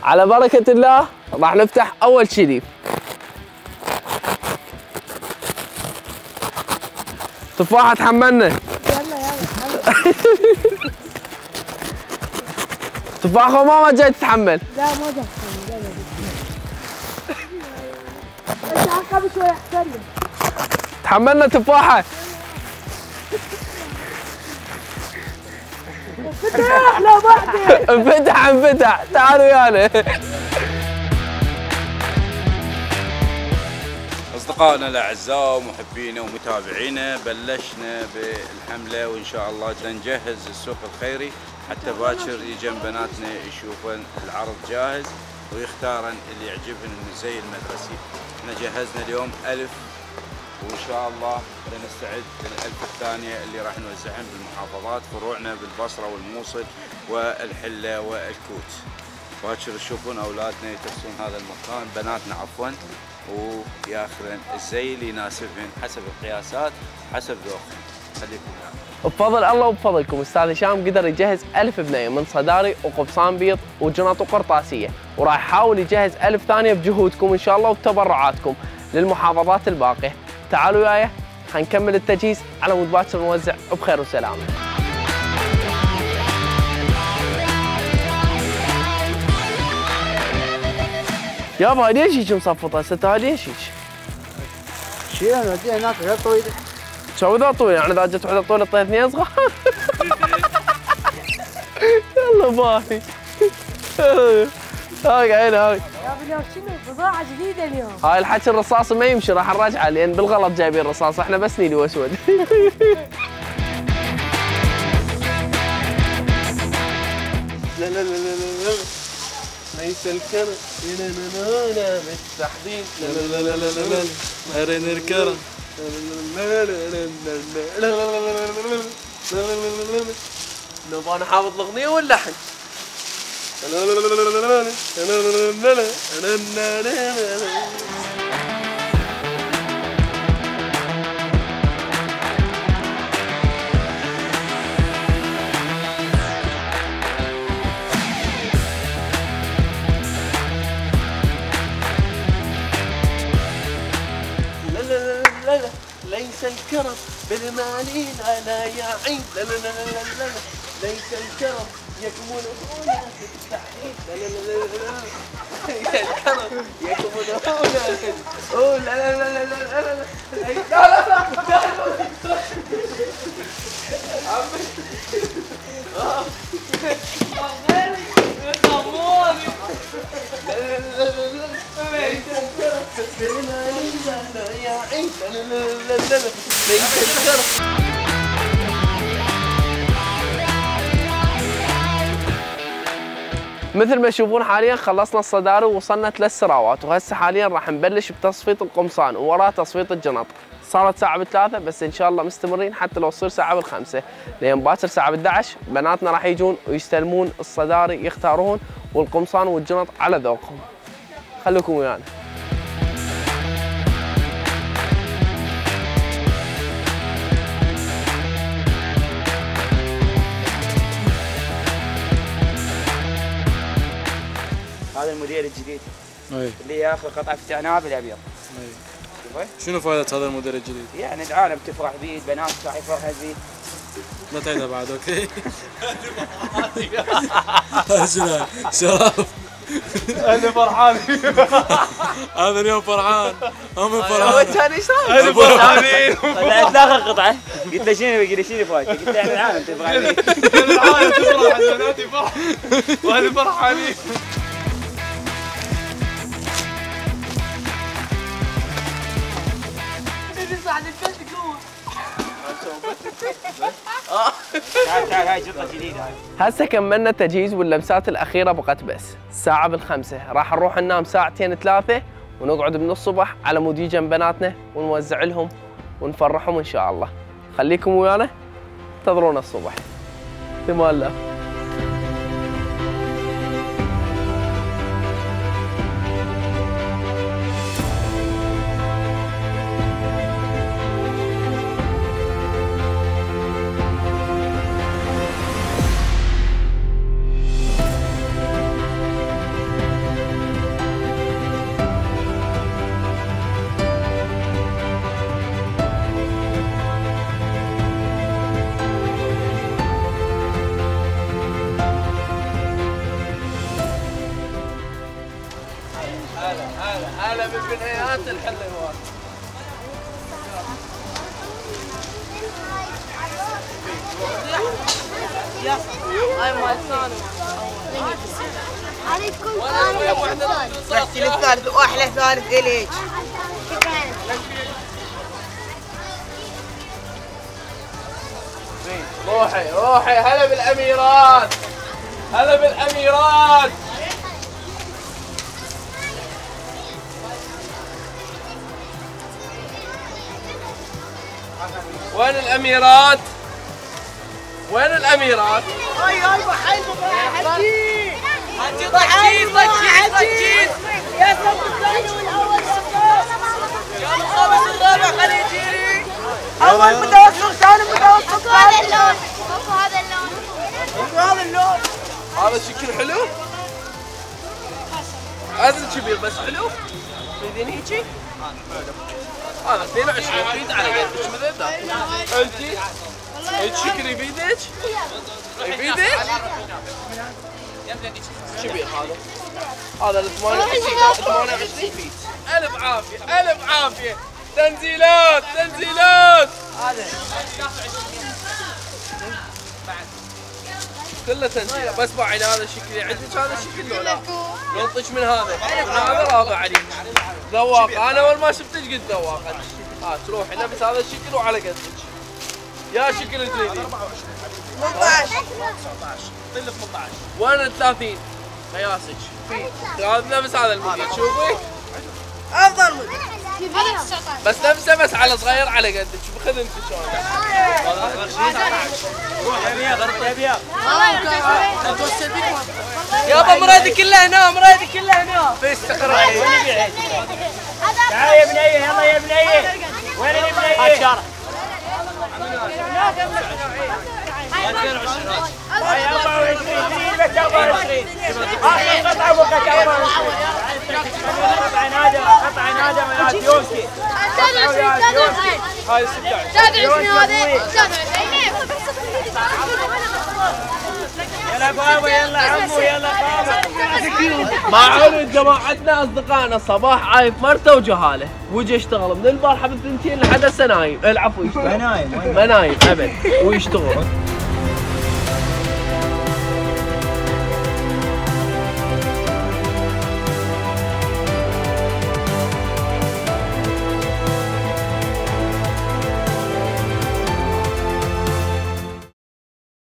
على بركة الله راح نفتح أول شريف. تفاحة تحملنا. يلا تفاحة وماما جاي تتحمل. لا ما جاي تتحمل. انت عقب شوي احسن لي. تحملنا تفاحة. انفتح لا بعدين. انفتح تعالوا ويانا. أصدقائنا الأعزاء ومحبينا ومتابعينا، بلشنا بالحملة وإن شاء الله نجهز السوق الخيري حتى باكر يجن بناتنا يشوفون العرض جاهز ويختارن اللي يعجبهم من زي المدرسي. احنا جهزنا اليوم 1000 وإن شاء الله نستعد لل1000 الثانية اللي راح نوزعهم بالمحافظات، فروعنا بالبصرة والموصل والحلة والكوت. باكر تشوفون أولادنا يترسون هذا المكان، بناتنا عفوا، وياخذن الزي اللي يناسبهن حسب القياسات حسب ذوقهن. خليكم معنا. بفضل الله وبفضلكم استاذ هشام قدر يجهز 1000 بنيه من صداري وقبصان بيض وجنط وقرطاسيه، وراح يحاول يجهز 1000 ثانيه بجهودكم ان شاء الله وبتبرعاتكم للمحافظات الباقيه. تعالوا وياي حنكمل التجهيز على مود باكر نوزع بخير وسلامه. يابا ليش هيك مصفطه هسه؟ هاي ليش هيك؟ شيلها نوديها هناك غير طويله. شو ذا طويل؟ يعني اذا جت وحده طويله طيب اثنين صغار. يلا باهي. هاي عيني هاي. يا اليوم شنو بضاعة جديدة اليوم. هاي الحكي الرصاص ما يمشي، راح نرجعه لان بالغلط جايبين رصاص، احنا بس نيلي واسود. لا لا لا لا لا ليس الكرم لا مستحضين لا لا لا لا لا لا أرن الكرم نبغى نحافظ الأغنية واللحن. ليس الكرم بالمالين لا يعين لا لا لا لا لا ليس الكرم يكمن هنا في التحقيق لا لا لا لا ليس الكرم يكمن هنا لا لا لا لا لا لا مثل ما تشوفون حاليا خلصنا الصداري ووصلنا 3 سراوات، وهسه حاليا راح نبلش بتصفيط القمصان ووراه تصفيط الجنط. صارت ساعة ب3 بس ان شاء الله مستمرين حتى لو تصير ساعة ب5 لان باكر ساعة ب11 بناتنا راح يجون ويستلمون الصداري يختارون والقمصان والجنط على ذوقهم. خليكم ويانا. هذا الموديل الجديد اي اللي ياخذ قطعه فتحناها بالابيض. شنو فائدة هذا الموديل الجديد؟ يعني العالم تفرح بيه، البنات راح يفرحن بيه. لا تعيدها بعد اوكي؟ شرف انا فرحان. هذا اليوم فرحان، هم فرحان. هو كان يشرب. انا فرحانين. طلعت له اخر قطعه، قلت له شنو قال لي شنو فايدته؟ قلت له يعني العالم تفرح بيه. العالم تفرح، البنات يفرح واهل فرحانين. تعال هاي جطه جديده هاي. هسه كملنا التجهيز واللمسات الاخيره بقت بس الساعه ب5، راح نروح ننام ساعتين 3 ونقعد من الصبح على مود يجن بناتنا ونوزع لهم ونفرحهم ان شاء الله. خليكم ويانا انتظرونا الصبح. في امان الله. هلا بالبنيات الحلوات. هاي مال ثاني. هذه تكون ثالث. رحتي للثالث واحلى ثالث اليك. روحي روحي. هلا بالاميرات. هلا بالاميرات. وين الاميرات؟ وين الاميرات؟ هاي حلو حجي حجي ضجيت يا صوت الثاني والاول يا الخامس الرابع خليه يجيلي. اول متوسط ثاني متوسط هذا اللون. هذا اللون. هذا اللون. هذا شكل حلو؟ هذا كبير بس حلو؟ تريدين هيجي؟ هذا 22 فيد على قدك مثل ذا. انتي؟ انت شكل يفيدك؟ يفيدك؟ كبير هذا. هذا ال 28 فيت. الف عافيه الف عافيه. تنزيلات تنزيلات. هذا كله تنزيل بس بعد هذا الشكل عندك هذا الشكل لو لا؟ ينطش من هذا. من هذا راضي عليك. ذواق انا اول ما شفتك قلت ذواق انت. تروحي نفس هذا الشكل وعلى قدك. يا شكل تريدين؟ 18 طل 18. وين ال 30 قياسك؟ هذا نفس هذا الموديل شوفي. افضل موديل. بس نفسه بس على صغير على قدك. خذ انت شلون. روح يا بياض يا بياض. يابا مرادي كلها هنا مرادي كلها هنا. في استقرار. تعال يا بنيه يلا يا بنيه. وين البنيه؟ الشارع. هاي 24 بس 24. اخر قطعه وقت 24. قطعه نادر قطعه نادر من يوسكي. هاي 16. 23 هذا. يلا بابا يلا عمو يلا بابا. معون جماعتنا اصدقائنا الصباح عايف مرته وجهاله وجه يشتغل من البارحه بالثنتين لحد هسه نايم. العفو يشتغل. ما نايم ما نايم ابد ويشتغل.